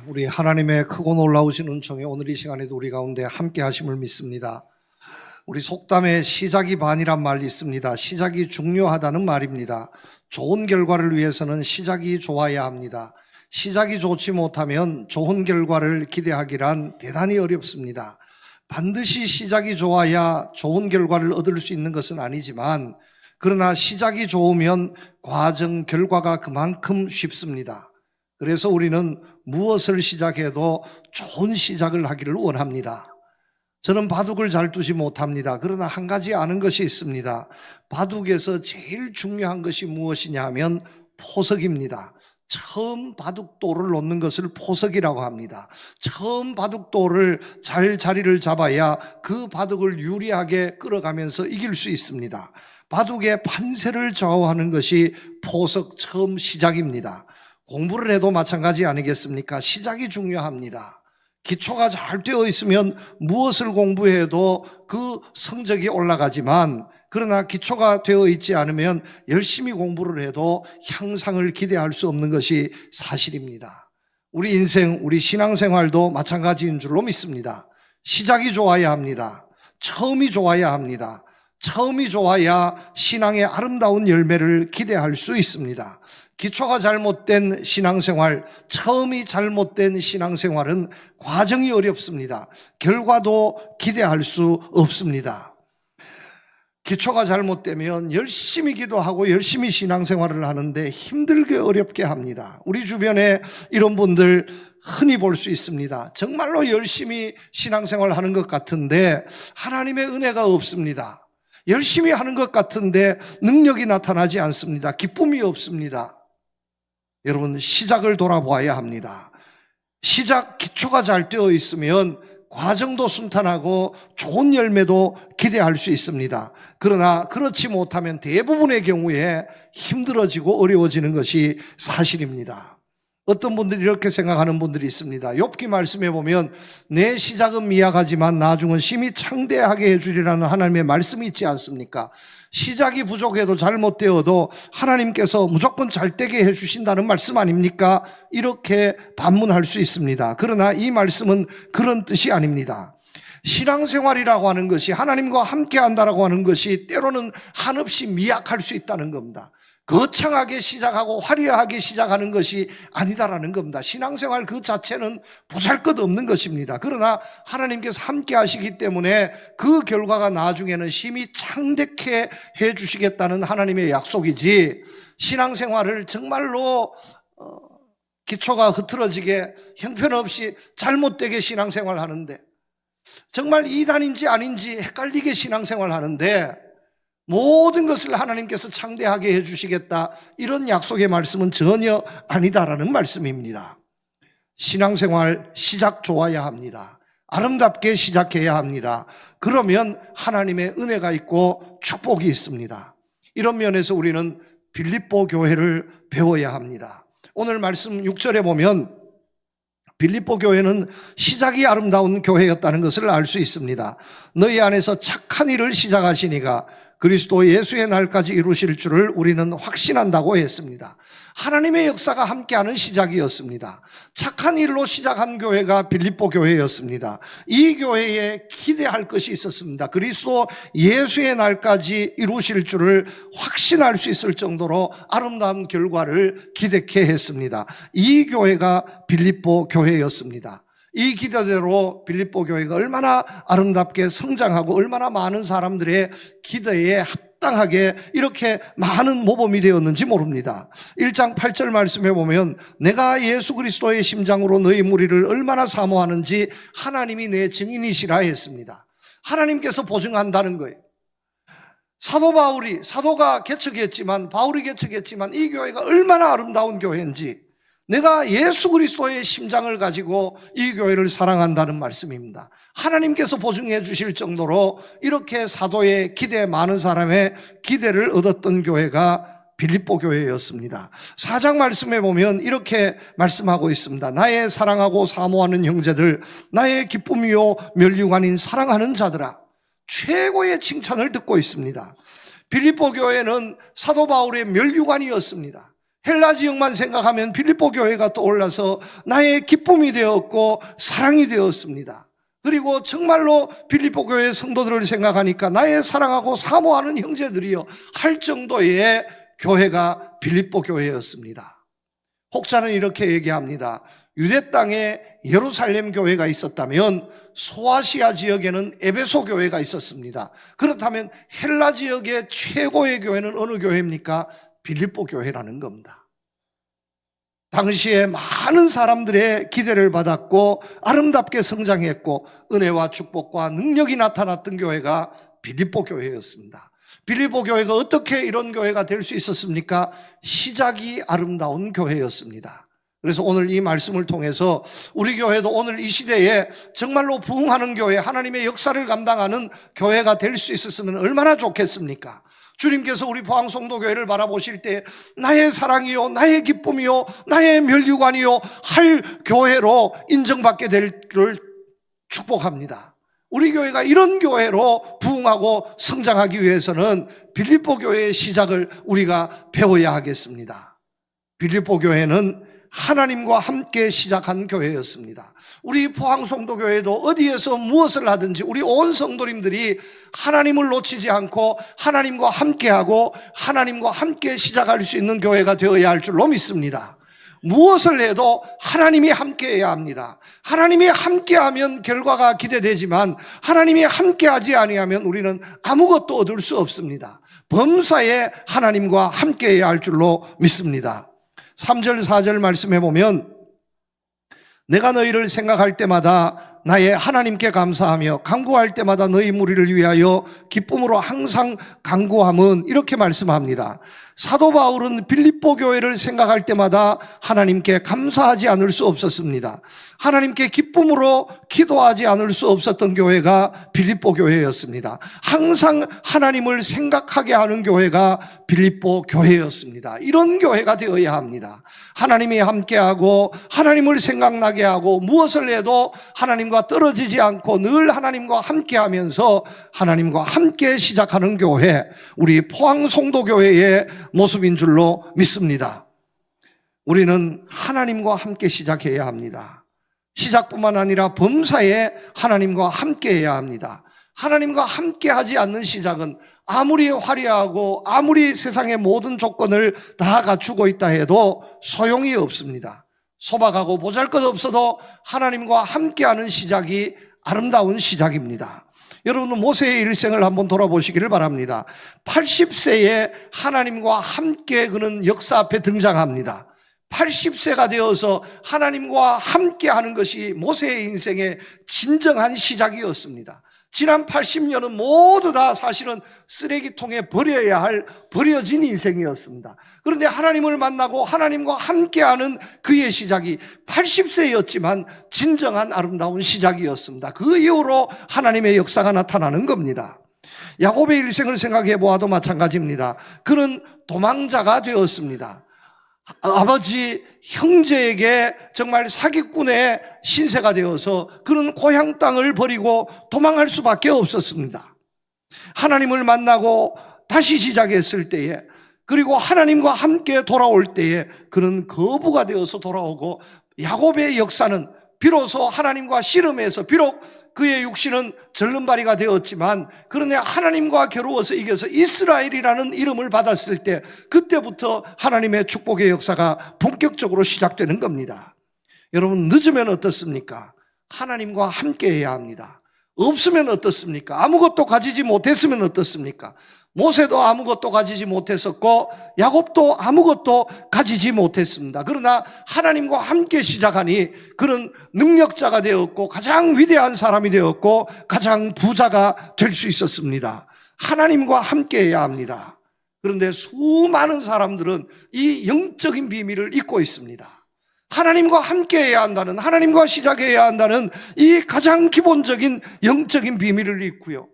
우리 하나님의 크고 놀라우신 은총에 오늘 이 시간에도 우리 가운데 함께 하심을 믿습니다. 우리 속담에 시작이 반이란 말이 있습니다. 시작이 중요하다는 말입니다. 좋은 결과를 위해서는 시작이 좋아야 합니다. 시작이 좋지 못하면 좋은 결과를 기대하기란 대단히 어렵습니다. 반드시 시작이 좋아야 좋은 결과를 얻을 수 있는 것은 아니지만, 그러나 시작이 좋으면 과정, 결과가 그만큼 쉽습니다. 그래서 우리는 무엇을 시작해도 좋은 시작을 하기를 원합니다. 저는 바둑을 잘 두지 못합니다. 그러나 한 가지 아는 것이 있습니다. 바둑에서 제일 중요한 것이 무엇이냐 하면 포석입니다. 처음 바둑돌을 놓는 것을 포석이라고 합니다. 처음 바둑돌을 잘 자리를 잡아야 그 바둑을 유리하게 끌어가면서 이길 수 있습니다. 바둑의 판세를 좌우하는 것이 포석 처음 시작입니다. 공부를 해도 마찬가지 아니겠습니까? 시작이 중요합니다. 기초가 잘 되어 있으면 무엇을 공부해도 그 성적이 올라가지만, 그러나 기초가 되어 있지 않으면 열심히 공부를 해도 향상을 기대할 수 없는 것이 사실입니다. 우리 인생, 우리 신앙생활도 마찬가지인 줄로 믿습니다. 시작이 좋아야 합니다. 처음이 좋아야 합니다. 처음이 좋아야 신앙의 아름다운 열매를 기대할 수 있습니다. 기초가 잘못된 신앙생활, 처음이 잘못된 신앙생활은 과정이 어렵습니다. 결과도 기대할 수 없습니다. 기초가 잘못되면 열심히 기도하고 열심히 신앙생활을 하는데 힘들게 어렵게 합니다. 우리 주변에 이런 분들 흔히 볼 수 있습니다. 정말로 열심히 신앙생활을 하는 것 같은데 하나님의 은혜가 없습니다. 열심히 하는 것 같은데 능력이 나타나지 않습니다. 기쁨이 없습니다. 여러분, 시작을 돌아보아야 합니다. 시작 기초가 잘 되어 있으면 과정도 순탄하고 좋은 열매도 기대할 수 있습니다. 그러나 그렇지 못하면 대부분의 경우에 힘들어지고 어려워지는 것이 사실입니다. 어떤 분들이 이렇게 생각하는 분들이 있습니다. 욥기 말씀에 보면 내 시작은 미약하지만 나중은 심히 창대하게 해주리라는 하나님의 말씀이 있지 않습니까? 시작이 부족해도 잘못되어도 하나님께서 무조건 잘되게 해주신다는 말씀 아닙니까? 이렇게 반문할 수 있습니다. 그러나 이 말씀은 그런 뜻이 아닙니다. 신앙생활이라고 하는 것이, 하나님과 함께 한다라고 하는 것이 때로는 한없이 미약할 수 있다는 겁니다. 거창하게 시작하고 화려하게 시작하는 것이 아니다라는 겁니다. 신앙생활 그 자체는 보잘것없는 것입니다. 그러나 하나님께서 함께 하시기 때문에 그 결과가 나중에는 심히 창대케 해주시겠다는 하나님의 약속이지, 신앙생활을 정말로 기초가 흐트러지게 형편없이 잘못되게 신앙생활 하는데, 정말 이단인지 아닌지 헷갈리게 신앙생활 하는데 모든 것을 하나님께서 창대하게 해주시겠다, 이런 약속의 말씀은 전혀 아니다라는 말씀입니다. 신앙생활 시작 좋아야 합니다. 아름답게 시작해야 합니다. 그러면 하나님의 은혜가 있고 축복이 있습니다. 이런 면에서 우리는 빌립보 교회를 배워야 합니다. 오늘 말씀 6절에 보면 빌립보 교회는 시작이 아름다운 교회였다는 것을 알 수 있습니다. 너희 안에서 착한 일을 시작하시니가 그리스도 예수의 날까지 이루실 줄을 우리는 확신한다고 했습니다. 하나님의 역사가 함께하는 시작이었습니다. 착한 일로 시작한 교회가 빌립보 교회였습니다. 이 교회에 기대할 것이 있었습니다. 그리스도 예수의 날까지 이루실 줄을 확신할 수 있을 정도로 아름다운 결과를 기대케 했습니다. 이 교회가 빌립보 교회였습니다. 이 기대대로 빌립보 교회가 얼마나 아름답게 성장하고 얼마나 많은 사람들의 기대에 합당하게 이렇게 많은 모범이 되었는지 모릅니다. 1장 8절 말씀해 보면 내가 예수 그리스도의 심장으로 너희 무리를 얼마나 사모하는지 하나님이 내 증인이시라 했습니다. 하나님께서 보증한다는 거예요. 사도가 개척했지만, 바울이 개척했지만 이 교회가 얼마나 아름다운 교회인지, 내가 예수 그리스도의 심장을 가지고 이 교회를 사랑한다는 말씀입니다. 하나님께서 보증해 주실 정도로 이렇게 사도의 기대, 많은 사람의 기대를 얻었던 교회가 빌립보 교회였습니다. 4장 말씀에 보면 이렇게 말씀하고 있습니다. 나의 사랑하고 사모하는 형제들, 나의 기쁨이요 면류관인 사랑하는 자들아, 최고의 칭찬을 듣고 있습니다. 빌립보 교회는 사도 바울의 면류관이었습니다. 헬라 지역만 생각하면 빌립보 교회가 떠올라서 나의 기쁨이 되었고 사랑이 되었습니다. 그리고 정말로 빌립보 교회 성도들을 생각하니까 나의 사랑하고 사모하는 형제들이여 할 정도의 교회가 빌립보 교회였습니다. 혹자는 이렇게 얘기합니다. 유대 땅에 예루살렘 교회가 있었다면 소아시아 지역에는 에베소 교회가 있었습니다. 그렇다면 헬라 지역의 최고의 교회는 어느 교회입니까? 빌립보 교회라는 겁니다. 당시에 많은 사람들의 기대를 받았고 아름답게 성장했고 은혜와 축복과 능력이 나타났던 교회가 빌립보 교회였습니다. 빌립보 교회가 어떻게 이런 교회가 될 수 있었습니까? 시작이 아름다운 교회였습니다. 그래서 오늘 이 말씀을 통해서 우리 교회도 오늘 이 시대에 정말로 부흥하는 교회, 하나님의 역사를 감당하는 교회가 될 수 있었으면 얼마나 좋겠습니까? 주님께서 우리 포항성도교회를 바라보실 때 나의 사랑이요, 나의 기쁨이요, 나의 면류관이요 할 교회로 인정받게 되기를 축복합니다. 우리 교회가 이런 교회로 부흥하고 성장하기 위해서는 빌립보 교회의 시작을 우리가 배워야 하겠습니다. 빌립보 교회는 하나님과 함께 시작한 교회였습니다. 우리 포항성도교회도 어디에서 무엇을 하든지 우리 온 성도님들이 하나님을 놓치지 않고 하나님과 함께하고 하나님과 함께 시작할 수 있는 교회가 되어야 할 줄로 믿습니다. 무엇을 해도 하나님이 함께해야 합니다. 하나님이 함께하면 결과가 기대되지만 하나님이 함께하지 아니하면 우리는 아무것도 얻을 수 없습니다. 범사에 하나님과 함께해야 할 줄로 믿습니다. 3절 4절 말씀해 보면 내가 너희를 생각할 때마다 나의 하나님께 감사하며 간구할 때마다 너희 무리를 위하여 기쁨으로 항상 간구함은 이렇게 말씀합니다. 사도 바울은 빌립보 교회를 생각할 때마다 하나님께 감사하지 않을 수 없었습니다. 하나님께 기쁨으로 기도하지 않을 수 없었던 교회가 빌립보 교회였습니다. 항상 하나님을 생각하게 하는 교회가 빌립보 교회였습니다. 이런 교회가 되어야 합니다. 하나님이 함께하고 하나님을 생각나게 하고 무엇을 해도 하나님과 떨어지지 않고 늘 하나님과 함께하면서 하나님과 함께 시작하는 교회, 우리 포항성도교회의 모습인 줄로 믿습니다. 우리는 하나님과 함께 시작해야 합니다. 시작뿐만 아니라 범사에 하나님과 함께해야 합니다. 하나님과 함께하지 않는 시작은 아무리 화려하고 아무리 세상의 모든 조건을 다 갖추고 있다 해도 소용이 없습니다. 소박하고 보잘것없어도 하나님과 함께하는 시작이 아름다운 시작입니다. 여러분은 모세의 일생을 한번 돌아보시기를 바랍니다. 80세에 하나님과 함께 그는 역사 앞에 등장합니다. 80세가 되어서 하나님과 함께하는 것이 모세의 인생의 진정한 시작이었습니다. 지난 80년은 모두 다 사실은 쓰레기통에 버려야 할 버려진 인생이었습니다. 그런데 하나님을 만나고 하나님과 함께하는 그의 시작이 80세였지만 진정한 아름다운 시작이었습니다. 그 이후로 하나님의 역사가 나타나는 겁니다. 야곱의 일생을 생각해 보아도 마찬가지입니다. 그는 도망자가 되었습니다. 아버지 형제에게 정말 사기꾼의 신세가 되어서 그는 고향 땅을 버리고 도망할 수밖에 없었습니다. 하나님을 만나고 다시 시작했을 때에, 그리고 하나님과 함께 돌아올 때에 그는 거부가 되어서 돌아오고, 야곱의 역사는 비로소 하나님과 씨름해서 비록 그의 육신은 절름발이가 되었지만 그러나 하나님과 겨루어서 이겨서 이스라엘이라는 이름을 받았을 때 그때부터 하나님의 축복의 역사가 본격적으로 시작되는 겁니다. 여러분, 늦으면 어떻습니까? 하나님과 함께 해야 합니다. 없으면 어떻습니까? 아무것도 가지지 못했으면 어떻습니까? 모세도 아무것도 가지지 못했었고 야곱도 아무것도 가지지 못했습니다. 그러나 하나님과 함께 시작하니 그는 능력자가 되었고 가장 위대한 사람이 되었고 가장 부자가 될 수 있었습니다. 하나님과 함께 해야 합니다. 그런데 수많은 사람들은 이 영적인 비밀을 잊고 있습니다. 하나님과 함께 해야 한다는, 하나님과 시작해야 한다는 이 가장 기본적인 영적인 비밀을 잊고요,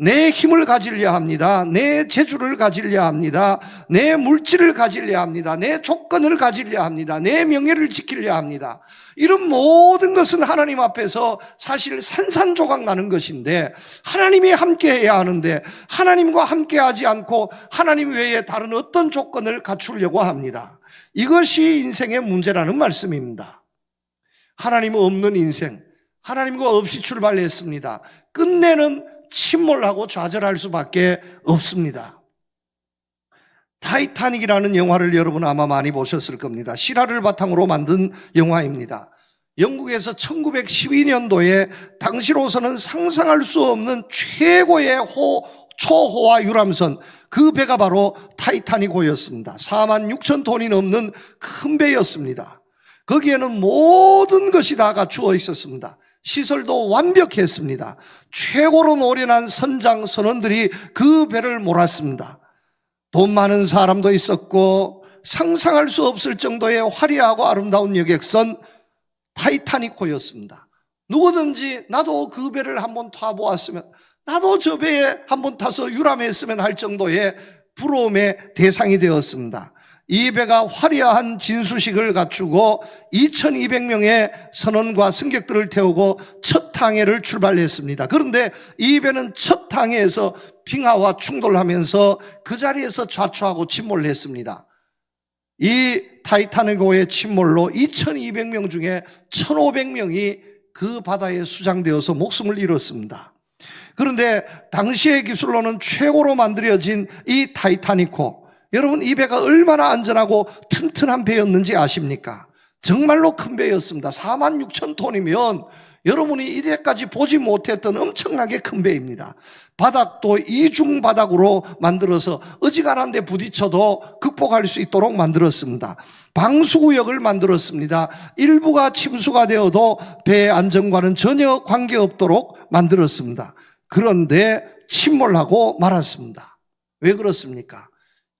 내 힘을 가지려 합니다. 내 재주를 가지려 합니다. 내 물질을 가지려 합니다. 내 조건을 가지려 합니다. 내 명예를 지키려 합니다. 이런 모든 것은 하나님 앞에서 사실 산산조각 나는 것인데, 하나님이 함께해야 하는데 하나님과 함께하지 않고 하나님 외에 다른 어떤 조건을 갖추려고 합니다. 이것이 인생의 문제라는 말씀입니다. 하나님 없는 인생, 하나님과 없이 출발했습니다. 끝내는 침몰하고 좌절할 수밖에 없습니다. 타이타닉이라는 영화를 여러분 아마 많이 보셨을 겁니다. 실화를 바탕으로 만든 영화입니다. 영국에서 1912년도에 당시로서는 상상할 수 없는 최고의 초호화 유람선, 그 배가 바로 타이타닉호였습니다. 46,000톤이 넘는 큰 배였습니다. 거기에는 모든 것이 다 갖추어 있었습니다. 시설도 완벽했습니다. 최고로 노련한 선장 선원들이 그 배를 몰았습니다. 돈 많은 사람도 있었고 상상할 수 없을 정도의 화려하고 아름다운 여객선 타이타닉호였습니다. 누구든지 나도 그 배를 한번 타보았으면, 나도 저 배에 한번 타서 유람했으면 할 정도의 부러움의 대상이 되었습니다. 이 배가 화려한 진수식을 갖추고 2,200명의 선원과 승객들을 태우고 첫 항해를 출발했습니다. 그런데 이 배는 첫 항해에서 빙하와 충돌하면서 그 자리에서 좌초하고 침몰을 했습니다. 이 타이타닉호의 침몰로 2,200명 중에 1,500명이 그 바다에 수장되어서 목숨을 잃었습니다. 그런데 당시의 기술로는 최고로 만들어진 이 타이타닉호, 여러분 이 배가 얼마나 안전하고 튼튼한 배였는지 아십니까? 정말로 큰 배였습니다. 46,000톤이면 여러분이 이때까지 보지 못했던 엄청나게 큰 배입니다. 바닥도 이중 바닥으로 만들어서 어지간한 데 부딪혀도 극복할 수 있도록 만들었습니다. 방수구역을 만들었습니다. 일부가 침수가 되어도 배의 안전과는 전혀 관계없도록 만들었습니다. 그런데 침몰하고 말았습니다. 왜 그렇습니까?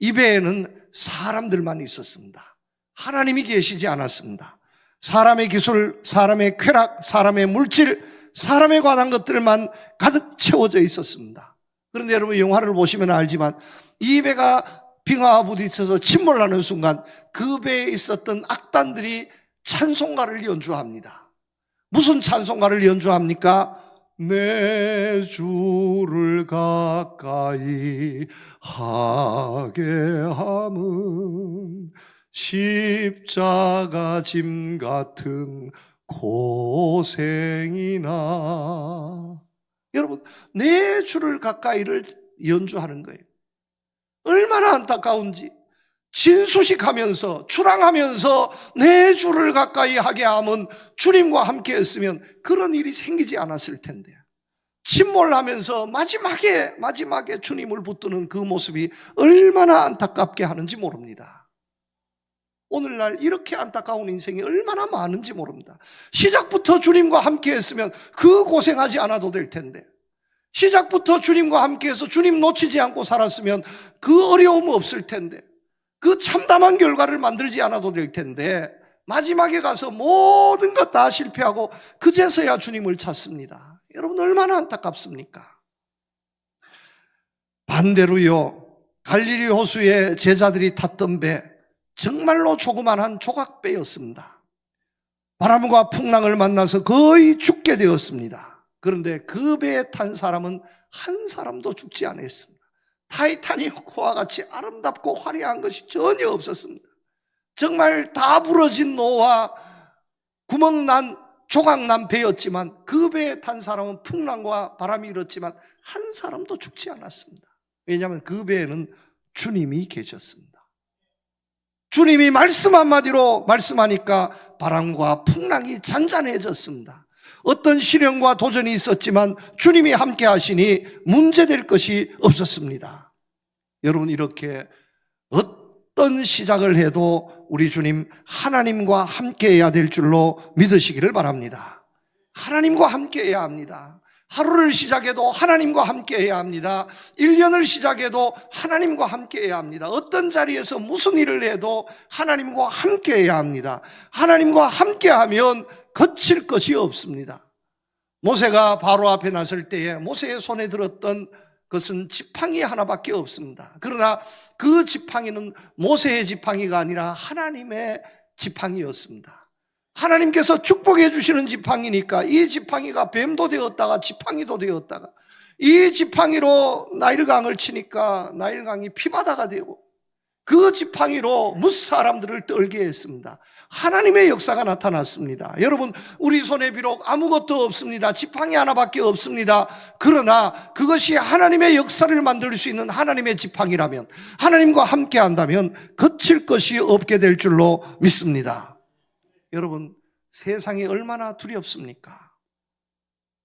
이 배에는 사람들만 있었습니다. 하나님이 계시지 않았습니다. 사람의 기술, 사람의 쾌락, 사람의 물질, 사람에 관한 것들만 가득 채워져 있었습니다. 그런데 여러분 영화를 보시면 알지만 이 배가 빙하와 부딪혀서 침몰하는 순간 그 배에 있었던 악단들이 찬송가를 연주합니다. 무슨 찬송가를 연주합니까? 내 주를 가까이 하게 함은 십자가 짐 같은 고생이나. 여러분, 내 주를 가까이를 연주하는 거예요. 얼마나 안타까운지. 진수식하면서 출항하면서 내 주를 가까이 하게 하면 주님과 함께 했으면 그런 일이 생기지 않았을 텐데, 침몰하면서 마지막에 주님을 붙드는 그 모습이 얼마나 안타깝게 하는지 모릅니다. 오늘날 이렇게 안타까운 인생이 얼마나 많은지 모릅니다. 시작부터 주님과 함께 했으면 그 고생하지 않아도 될 텐데, 시작부터 주님과 함께해서 주님 놓치지 않고 살았으면 그 어려움 없을 텐데, 그 참담한 결과를 만들지 않아도 될 텐데, 마지막에 가서 모든 것 다 실패하고 그제서야 주님을 찾습니다. 여러분 얼마나 안타깝습니까? 반대로요, 갈릴리 호수에 제자들이 탔던 배, 정말로 조그만한 조각배였습니다. 바람과 풍랑을 만나서 거의 죽게 되었습니다. 그런데 그 배에 탄 사람은 한 사람도 죽지 않았습니다. 타이타닉호와 같이 아름답고 화려한 것이 전혀 없었습니다. 정말 다 부러진 노와 구멍난 조각난 배였지만 그 배에 탄 사람은 풍랑과 바람이 일었지만 한 사람도 죽지 않았습니다. 왜냐하면 그 배에는 주님이 계셨습니다. 주님이 말씀 한마디로 말씀하니까 바람과 풍랑이 잔잔해졌습니다. 어떤 시련과 도전이 있었지만 주님이 함께 하시니 문제될 것이 없었습니다. 여러분 이렇게 어떤 시작을 해도 우리 주님 하나님과 함께해야 될 줄로 믿으시기를 바랍니다. 하나님과 함께해야 합니다. 하루를 시작해도 하나님과 함께해야 합니다. 1년을 시작해도 하나님과 함께해야 합니다. 어떤 자리에서 무슨 일을 해도 하나님과 함께해야 합니다. 하나님과 함께하면 거칠 것이 없습니다. 모세가 바로 앞에 나설 때에 모세의 손에 들었던 그것은 지팡이 하나밖에 없습니다. 그러나 그 지팡이는 모세의 지팡이가 아니라 하나님의 지팡이였습니다. 하나님께서 축복해 주시는 지팡이니까 이 지팡이가 뱀도 되었다가 지팡이도 되었다가 이 지팡이로 나일강을 치니까 나일강이 피바다가 되고 그 지팡이로 뭇 사람들을 떨게 했습니다. 하나님의 역사가 나타났습니다. 여러분, 우리 손에 비록 아무것도 없습니다. 지팡이 하나밖에 없습니다. 그러나 그것이 하나님의 역사를 만들 수 있는 하나님의 지팡이라면, 하나님과 함께 한다면 거칠 것이 없게 될 줄로 믿습니다. 여러분, 세상이 얼마나 두렵습니까?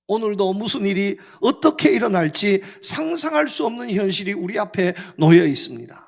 오늘도 무슨 일이 어떻게 일어날지 상상할 수 없는 현실이 우리 앞에 놓여 있습니다.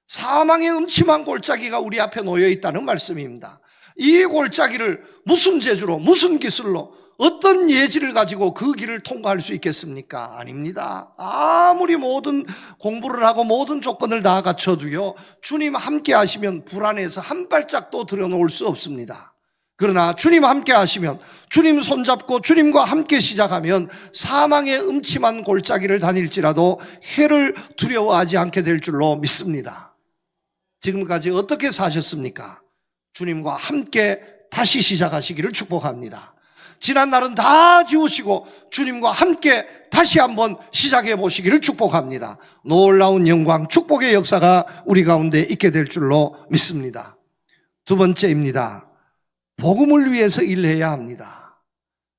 사망의 음침한 골짜기가 우리 앞에 놓여 있다는 말씀입니다. 이 골짜기를 무슨 재주로, 무슨 기술로, 어떤 예지를 가지고 그 길을 통과할 수 있겠습니까? 아닙니다. 아무리 모든 공부를 하고 모든 조건을 다 갖춰도요, 주님 함께 하시면 불안해서 한 발짝도 들여놓을 수 없습니다. 그러나 주님 함께 하시면, 주님 손잡고 주님과 함께 시작하면 사망의 음침한 골짜기를 다닐지라도 해를 두려워하지 않게 될 줄로 믿습니다. 지금까지 어떻게 사셨습니까? 주님과 함께 다시 시작하시기를 축복합니다. 지난 날은 다 지우시고 주님과 함께 다시 한번 시작해 보시기를 축복합니다. 놀라운 영광, 축복의 역사가 우리 가운데 있게 될 줄로 믿습니다. 두 번째입니다. 복음을 위해서 일해야 합니다.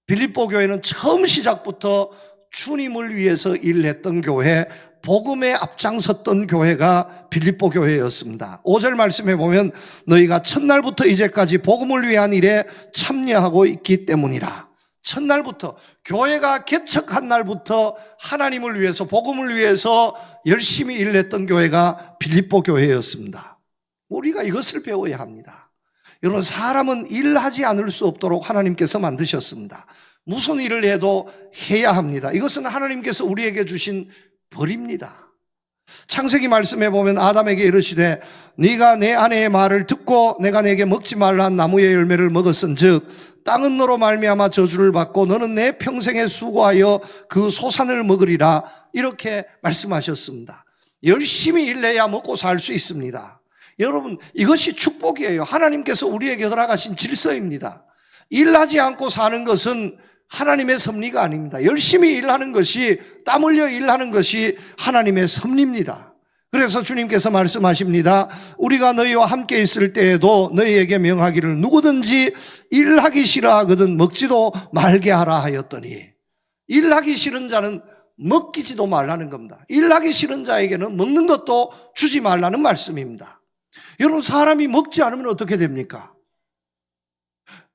빌립보 교회는 처음 시작부터 주님을 위해서 일했던 교회, 복음에 앞장섰던 교회가 빌립보 교회였습니다. 5절 말씀해 보면 너희가 첫날부터 이제까지 복음을 위한 일에 참여하고 있기 때문이라. 첫날부터, 교회가 개척한 날부터 하나님을 위해서, 복음을 위해서 열심히 일했던 교회가 빌립보 교회였습니다. 우리가 이것을 배워야 합니다. 여러분, 사람은 일하지 않을 수 없도록 하나님께서 만드셨습니다. 무슨 일을 해도 해야 합니다. 이것은 하나님께서 우리에게 주신 벌입니다. 창세기 말씀에 보면 아담에게 이르시되 네가 내 아내의 말을 듣고 내가 내게 먹지 말라 한 나무의 열매를 먹었은즉 땅은 너로 말미암아 저주를 받고 너는 내 평생에 수고하여 그 소산을 먹으리라, 이렇게 말씀하셨습니다. 열심히 일해야 먹고 살 수 있습니다. 여러분, 이것이 축복이에요. 하나님께서 우리에게 허락하신 질서입니다. 일하지 않고 사는 것은 하나님의 섭리가 아닙니다. 열심히 일하는 것이, 땀 흘려 일하는 것이 하나님의 섭리입니다. 그래서 주님께서 말씀하십니다. 우리가 너희와 함께 있을 때에도 너희에게 명하기를 누구든지 일하기 싫어하거든 먹지도 말게 하라 하였더니, 일하기 싫은 자는 먹기지도 말라는 겁니다. 일하기 싫은 자에게는 먹는 것도 주지 말라는 말씀입니다. 여러분, 사람이 먹지 않으면 어떻게 됩니까?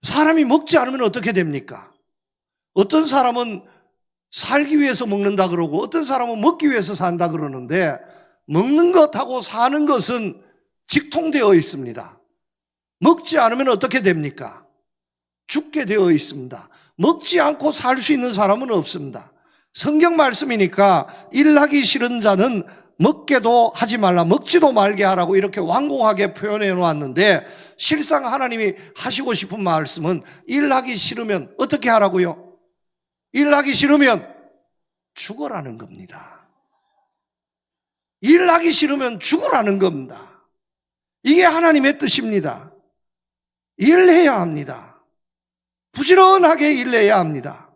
사람이 먹지 않으면 어떻게 됩니까? 어떤 사람은 살기 위해서 먹는다 그러고 어떤 사람은 먹기 위해서 산다 그러는데, 먹는 것하고 사는 것은 직통되어 있습니다. 먹지 않으면 어떻게 됩니까? 죽게 되어 있습니다. 먹지 않고 살 수 있는 사람은 없습니다. 성경 말씀이니까 일하기 싫은 자는 먹게도 하지 말라, 먹지도 말게 하라고 이렇게 완곡하게 표현해 놓았는데, 실상 하나님이 하시고 싶은 말씀은 일하기 싫으면 어떻게 하라고요? 일하기 싫으면 죽어라는 겁니다. 일하기 싫으면 죽으라는 겁니다. 이게 하나님의 뜻입니다. 일해야 합니다. 부지런하게 일해야 합니다.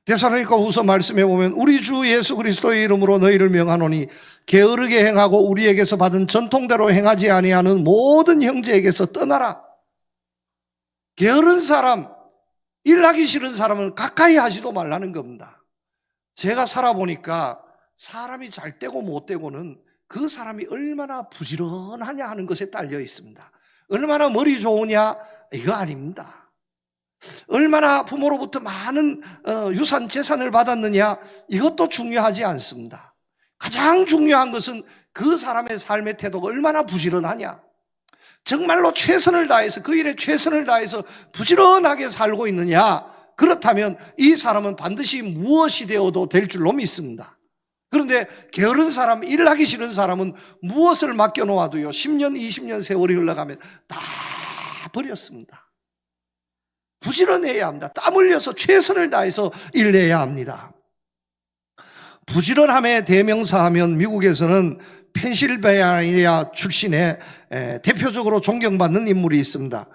데살로니가 후서 말씀해 보면 우리 주 예수 그리스도의 이름으로 너희를 명하노니 게으르게 행하고 우리에게서 받은 전통대로 행하지 아니하는 모든 형제에게서 떠나라. 게으른 사람, 일하기 싫은 사람은 가까이 하지도 말라는 겁니다. 제가 살아보니까 사람이 잘 되고 못 되고는 그 사람이 얼마나 부지런하냐 하는 것에 딸려 있습니다. 얼마나 머리 좋으냐, 이거 아닙니다. 얼마나 부모로부터 많은 유산, 재산을 받았느냐, 이것도 중요하지 않습니다. 가장 중요한 것은 그 사람의 삶의 태도가 얼마나 부지런하냐, 정말로 최선을 다해서, 그 일에 최선을 다해서 부지런하게 살고 있느냐. 그렇다면 이 사람은 반드시 무엇이 되어도 될 줄로 믿습니다. 그런데 게으른 사람, 일하기 싫은 사람은 무엇을 맡겨놓아도요 10년, 20년 세월이 흘러가면 다 버렸습니다. 부지런해야 합니다. 땀 흘려서 최선을 다해서 일해야 합니다. 부지런함의 대명사하면 미국에서는 펜실베니아 출신의 대표적으로 존경받는 인물이 있습니다.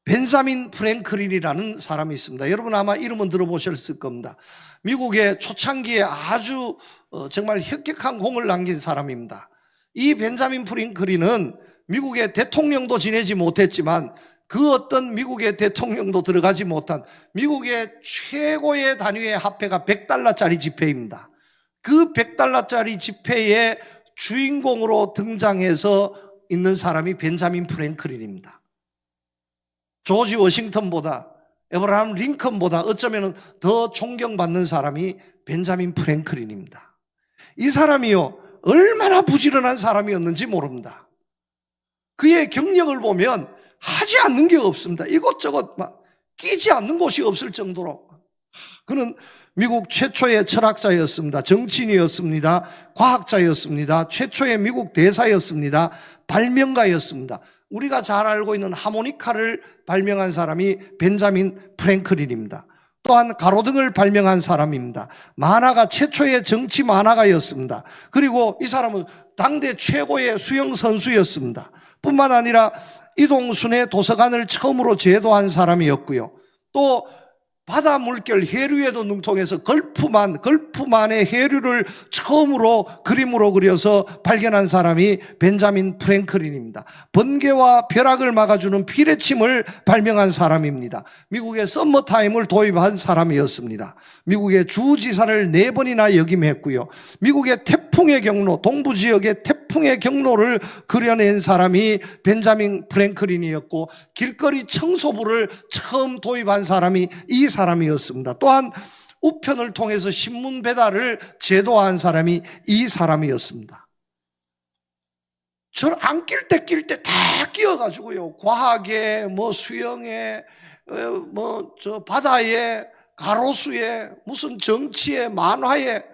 벤자민 프랭클린이라는 사람이 있습니다. 여러분 아마 이름은 들어보셨을 겁니다. 미국의 초창기에 아주 정말 혁혁한 공을 남긴 사람입니다. 이 벤자민 프랭클린은 미국의 대통령도 지내지 못했지만 그 어떤 미국의 대통령도 들어가지 못한 미국의 최고의 단위의 화폐가 $100짜리 지폐입니다. 그 $100짜리 지폐의 주인공으로 등장해서 있는 사람이 벤자민 프랭클린입니다. 조지 워싱턴보다 에브라함 링컨보다 어쩌면 더 존경받는 사람이 벤자민 프랭클린입니다. 이 사람이요 얼마나 부지런한 사람이었는지 모릅니다. 그의 경력을 보면 하지 않는 게 없습니다. 이것저것 막 끼지 않는 곳이 없을 정도로. 그는 미국 최초의 철학자였습니다. 정치인이었습니다. 과학자였습니다. 최초의 미국 대사였습니다. 발명가였습니다. 우리가 잘 알고 있는 하모니카를 발명한 사람이 벤자민 프랭클린입니다. 또한 가로등을 발명한 사람입니다. 만화가 최초의 정치 만화가였습니다. 그리고 이 사람은 당대 최고의 수영 선수였습니다. 뿐만 아니라 이동순의 도서관을 처음으로 제도한 사람이었고요. 또 바다 물결 해류에도 능통해서 걸프만의 해류를 처음으로 그림으로 그려서 발견한 사람이 벤자민 프랭클린입니다. 번개와 벼락을 막아주는 피레침을 발명한 사람입니다. 미국의 썸머타임을 도입한 사람이었습니다. 미국의 주지사를 4번이나 역임했고요. 미국의 태풍의 경로, 동부지역의 태풍의 경로를 그려낸 사람이 벤자민 프랭클린이었고 길거리 청소부를 처음 도입한 사람이 이 사람이었습니다. 또한 우편을 통해서 신문 배달을 제도화한 사람이 이 사람이었습니다. 저는 안 낄 때 다 끼어가지고요. 과학에, 수영에, 바다에, 가로수에, 무슨 정치에, 만화에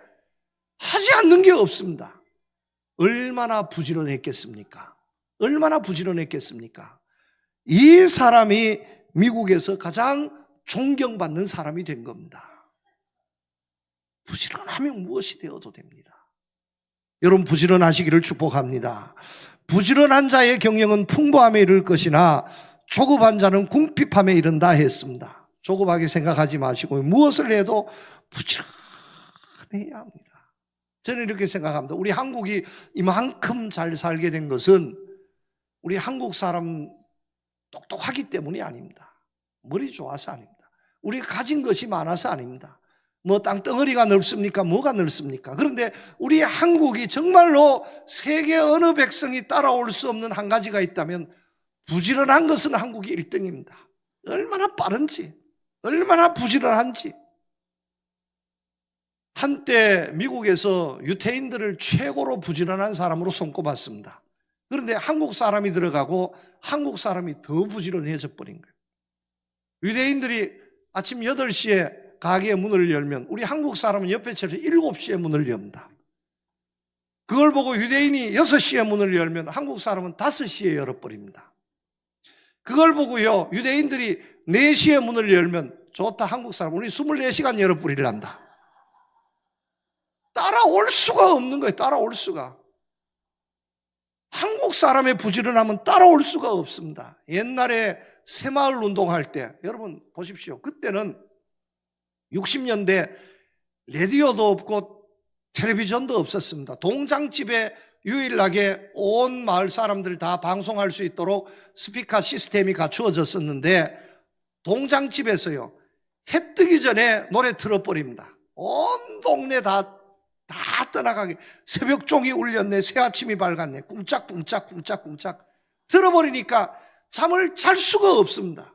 하지 않는 게 없습니다. 얼마나 부지런했겠습니까? 얼마나 부지런했겠습니까? 이 사람이 미국에서 가장 존경받는 사람이 된 겁니다. 부지런하면 무엇이 되어도 됩니다. 여러분 부지런하시기를 축복합니다. 부지런한 자의 경영은 풍부함에 이를 것이나 조급한 자는 궁핍함에 이른다 했습니다. 조급하게 생각하지 마시고 무엇을 해도 부지런해야 합니다. 저는 이렇게 생각합니다. 우리 한국이 이만큼 잘 살게 된 것은 우리 한국 사람 똑똑하기 때문이 아닙니다. 머리 좋아서 아닙니다. 우리가 가진 것이 많아서 아닙니다. 땅덩어리가 넓습니까? 뭐가 넓습니까? 그런데 우리 한국이 정말로 세계 어느 백성이 따라올 수 없는 한 가지가 있다면 부지런한 것은 한국이 1등입니다. 얼마나 빠른지, 얼마나 부지런한지. 한때 미국에서 유태인들을 최고로 부지런한 사람으로 손꼽았습니다. 그런데 한국 사람이 들어가고 한국 사람이 더 부지런해져 버린 거예요. 유대인들이 아침 8시에 가게 문을 열면 우리 한국 사람은 옆에 쳐서 7시에 문을 엽니다. 그걸 보고 유대인이 6시에 문을 열면 한국 사람은 5시에 열어버립니다. 그걸 보고요 유대인들이 4시에 문을 열면 좋다 한국 사람 우리 24시간 열어버리란다. 따라올 수가 없는 거예요. 따라올 수가. 한국 사람의 부지런함은 따라올 수가 없습니다. 옛날에 새마을 운동할 때 여러분 보십시오. 그때는 60년대 라디오도 없고 텔레비전도 없었습니다. 동장집에 유일하게 온 마을 사람들 다 방송할 수 있도록 스피커 시스템이 갖추어졌었는데 동장집에서요 해 뜨기 전에 노래 틀어버립니다. 온 동네 다 떠나가게 새벽종이 울렸네 새아침이 밝았네 꿍짝꿍짝 들어버리니까 잠을 잘 수가 없습니다.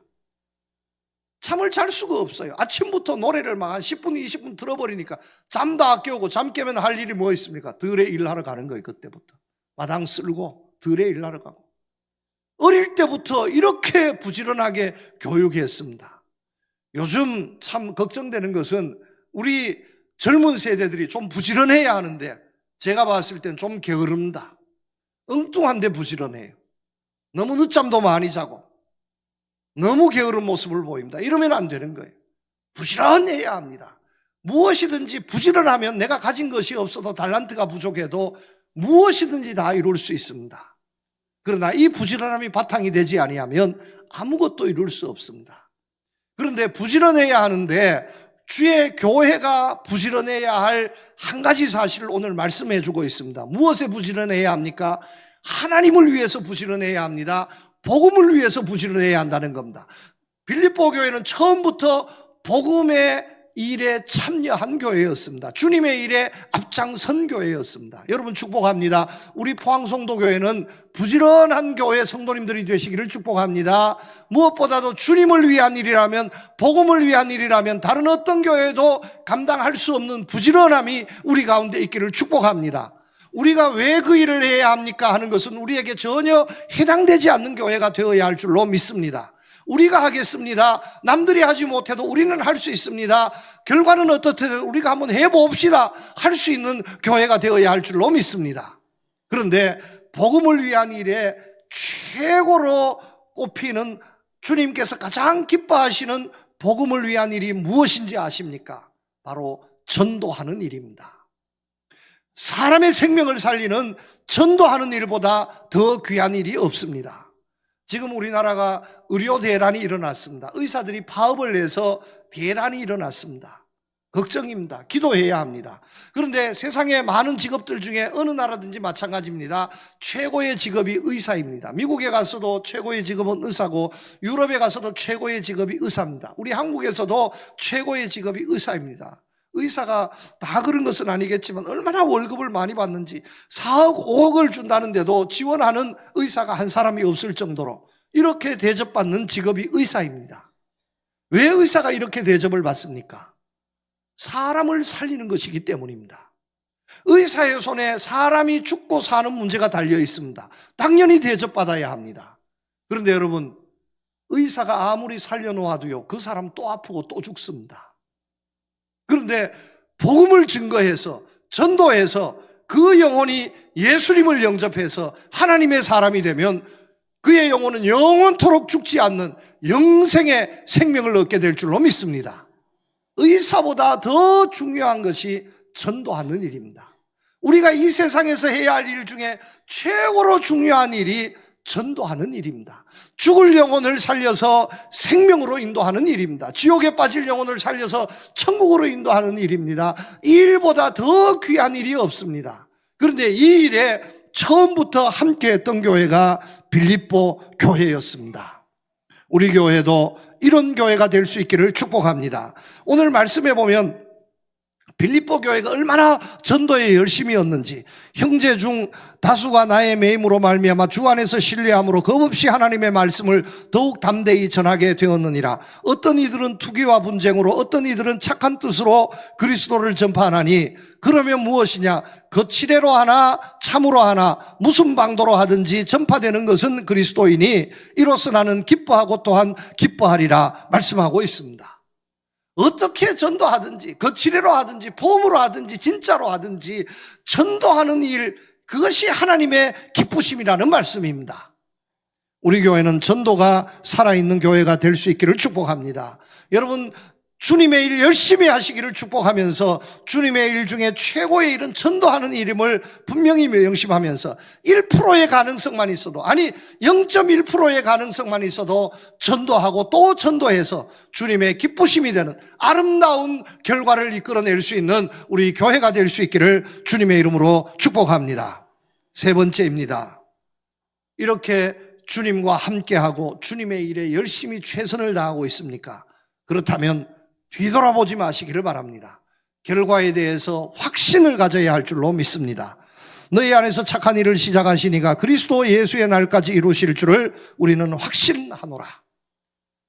잠을 잘 수가 없어요. 아침부터 노래를 막 한 10분 20분 들어버리니까 잠도 안 깨우고 잠 깨면 할 일이 뭐 있습니까? 들에 일하러 가는 거예요. 그때부터 마당 쓸고 들에 일하러 가고 어릴 때부터 이렇게 부지런하게 교육했습니다. 요즘 참 걱정되는 것은 우리 젊은 세대들이 좀 부지런해야 하는데 제가 봤을 땐 좀 게으릅니다. 엉뚱한데 부지런해요. 너무 늦잠도 많이 자고 너무 게으른 모습을 보입니다. 이러면 안 되는 거예요. 부지런해야 합니다. 무엇이든지 부지런하면 내가 가진 것이 없어도 달란트가 부족해도 무엇이든지 다 이룰 수 있습니다. 그러나 이 부지런함이 바탕이 되지 아니하면 아무것도 이룰 수 없습니다. 그런데 부지런해야 하는데 주의 교회가 부지런해야 할 한 가지 사실을 오늘 말씀해 주고 있습니다. 무엇에 부지런해야 합니까? 하나님을 위해서 부지런해야 합니다. 복음을 위해서 부지런해야 한다는 겁니다. 빌립보 교회는 처음부터 복음의 일에 참여한 교회였습니다. 주님의 일에 앞장선 교회였습니다. 여러분 축복합니다. 우리 포항성도교회는 부지런한 교회 성도님들이 되시기를 축복합니다. 무엇보다도 주님을 위한 일이라면, 복음을 위한 일이라면 다른 어떤 교회도 감당할 수 없는 부지런함이 우리 가운데 있기를 축복합니다. 우리가 왜 그 일을 해야 합니까 하는 것은 우리에게 전혀 해당되지 않는 교회가 되어야 할 줄로 믿습니다. 우리가 하겠습니다. 남들이 하지 못해도 우리는 할 수 있습니다. 결과는 어떻든 우리가 한번 해봅시다. 할 수 있는 교회가 되어야 할 줄로 믿습니다. 그런데 복음을 위한 일에 최고로 꼽히는 주님께서 가장 기뻐하시는 복음을 위한 일이 무엇인지 아십니까? 바로 전도하는 일입니다. 사람의 생명을 살리는 전도하는 일보다 더 귀한 일이 없습니다. 지금 우리나라가 의료 대란이 일어났습니다. 의사들이 파업을 해서 대란이 일어났습니다. 걱정입니다. 기도해야 합니다. 그런데 세상의 많은 직업들 중에 어느 나라든지 마찬가지입니다. 최고의 직업이 의사입니다. 미국에 가서도 최고의 직업은 의사고 유럽에 가서도 최고의 직업이 의사입니다. 우리 한국에서도 최고의 직업이 의사입니다. 의사가 다 그런 것은 아니겠지만 얼마나 월급을 많이 받는지 4억, 5억을 준다는데도 지원하는 의사가 한 사람이 없을 정도로 이렇게 대접받는 직업이 의사입니다. 왜 의사가 이렇게 대접을 받습니까? 사람을 살리는 것이기 때문입니다. 의사의 손에 사람이 죽고 사는 문제가 달려 있습니다. 당연히 대접받아야 합니다. 그런데 여러분, 의사가 아무리 살려놓아도요, 그 사람 또 아프고 또 죽습니다. 그런데 복음을 증거해서 전도해서 그 영혼이 예수님을 영접해서 하나님의 사람이 되면 그의 영혼은 영원토록 죽지 않는 영생의 생명을 얻게 될 줄로 믿습니다. 의사보다 더 중요한 것이 전도하는 일입니다. 우리가 이 세상에서 해야 할 일 중에 최고로 중요한 일이 전도하는 일입니다. 죽을 영혼을 살려서 생명으로 인도하는 일입니다. 지옥에 빠질 영혼을 살려서 천국으로 인도하는 일입니다. 이 일보다 더 귀한 일이 없습니다. 그런데 이 일에 처음부터 함께했던 교회가 빌립보 교회였습니다. 우리 교회도 이런 교회가 될 수 있기를 축복합니다. 오늘 말씀해 보면 빌립보 교회가 얼마나 전도에 열심이었는지, 형제 중 다수가 나의 매임으로 말미암아 주 안에서 신뢰함으로 겁없이 하나님의 말씀을 더욱 담대히 전하게 되었느니라. 어떤 이들은 투기와 분쟁으로, 어떤 이들은 착한 뜻으로 그리스도를 전파하나니 그러면 무엇이냐? 거칠애로 하나 참으로 하나 무슨 방도로 하든지 전파되는 것은 그리스도이니 이로써 나는 기뻐하고 또한 기뻐하리라 말씀하고 있습니다. 어떻게 전도하든지 거칠애로 하든지 폼으로 하든지 진짜로 하든지 전도하는 일, 그것이 하나님의 기쁘심이라는 말씀입니다. 우리 교회는 전도가 살아있는 교회가 될 수 있기를 축복합니다. 여러분, 주님의 일 열심히 하시기를 축복하면서 주님의 일 중에 최고의 일은 전도하는 일임을 분명히 명심하면서 1%의 가능성만 있어도, 아니 0.1%의 가능성만 있어도 전도하고 또 전도해서 주님의 기쁘심이 되는 아름다운 결과를 이끌어낼 수 있는 우리 교회가 될 수 있기를 주님의 이름으로 축복합니다. 세 번째입니다. 이렇게 주님과 함께하고 주님의 일에 열심히 최선을 다하고 있습니까? 그렇다면 뒤돌아보지 마시기를 바랍니다. 결과에 대해서 확신을 가져야 할 줄로 믿습니다. 너희 안에서 착한 일을 시작하시니가 그리스도 예수의 날까지 이루실 줄을 우리는 확신하노라.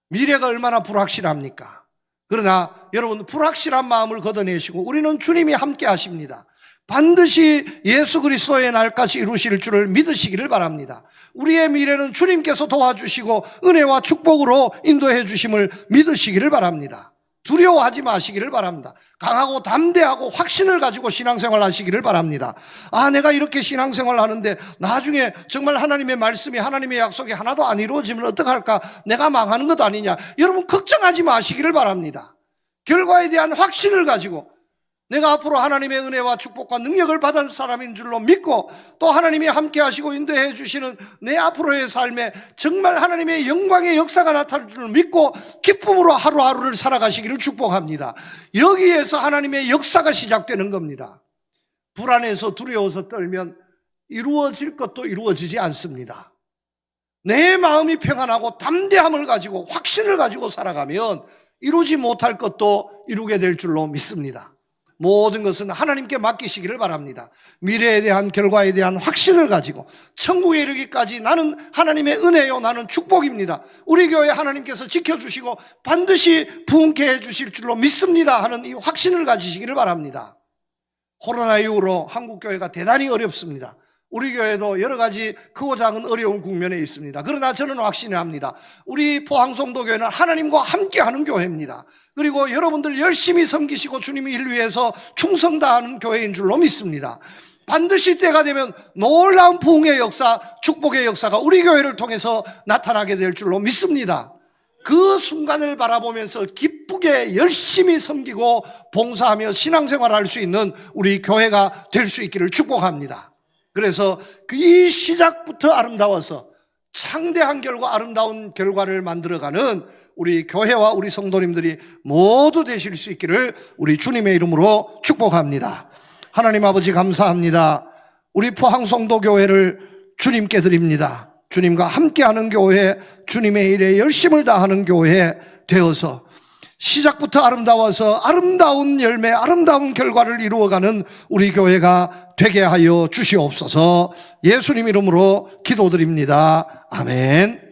미래가 얼마나 불확실합니까? 그러나 여러분, 불확실한 마음을 걷어내시고 우리는 주님이 함께 하십니다. 반드시 예수 그리스도의 날까지 이루실 줄을 믿으시기를 바랍니다. 우리의 미래는 주님께서 도와주시고 은혜와 축복으로 인도해 주심을 믿으시기를 바랍니다. 두려워하지 마시기를 바랍니다. 강하고 담대하고 확신을 가지고 신앙생활 하시기를 바랍니다. 아, 내가 이렇게 신앙생활 하는데 나중에 정말 하나님의 말씀이, 하나님의 약속이 하나도 안 이루어지면 어떡할까? 내가 망하는 것 아니냐? 여러분, 걱정하지 마시기를 바랍니다. 결과에 대한 확신을 가지고 내가 앞으로 하나님의 은혜와 축복과 능력을 받은 사람인 줄로 믿고 또 하나님이 함께 하시고 인도해 주시는 내 앞으로의 삶에 정말 하나님의 영광의 역사가 나타날 줄 믿고 기쁨으로 하루하루를 살아가시기를 축복합니다. 여기에서 하나님의 역사가 시작되는 겁니다. 불안해서 두려워서 떨면 이루어질 것도 이루어지지 않습니다. 내 마음이 평안하고 담대함을 가지고 확신을 가지고 살아가면 이루지 못할 것도 이루게 될 줄로 믿습니다. 모든 것은 하나님께 맡기시기를 바랍니다. 미래에 대한 결과에 대한 확신을 가지고 천국에 이르기까지 나는 하나님의 은혜요, 나는 축복입니다. 우리 교회 하나님께서 지켜주시고 반드시 부흥케 해주실 줄로 믿습니다 하는 이 확신을 가지시기를 바랍니다. 코로나 이후로 한국교회가 대단히 어렵습니다. 우리 교회도 여러 가지 크고 작은 어려운 국면에 있습니다. 그러나 저는 확신을 합니다. 우리 포항성도교회는 하나님과 함께하는 교회입니다. 그리고 여러분들 열심히 섬기시고 주님의 일 위해서 충성 다하는 교회인 줄로 믿습니다. 반드시 때가 되면 놀라운 부흥의 역사, 축복의 역사가 우리 교회를 통해서 나타나게 될 줄로 믿습니다. 그 순간을 바라보면서 기쁘게 열심히 섬기고 봉사하며 신앙생활을 할 수 있는 우리 교회가 될 수 있기를 축복합니다. 그래서 이 시작부터 아름다워서 창대한 결과, 아름다운 결과를 만들어가는 우리 교회와 우리 성도님들이 모두 되실 수 있기를 우리 주님의 이름으로 축복합니다. 하나님 아버지 감사합니다. 우리 포항성도교회를 주님께 드립니다. 주님과 함께하는 교회, 주님의 일에 열심을 다하는 교회 되어서 시작부터 아름다워서 아름다운 열매, 아름다운 결과를 이루어가는 우리 교회가 되게 하여 주시옵소서. 예수님 이름으로 기도드립니다. 아멘.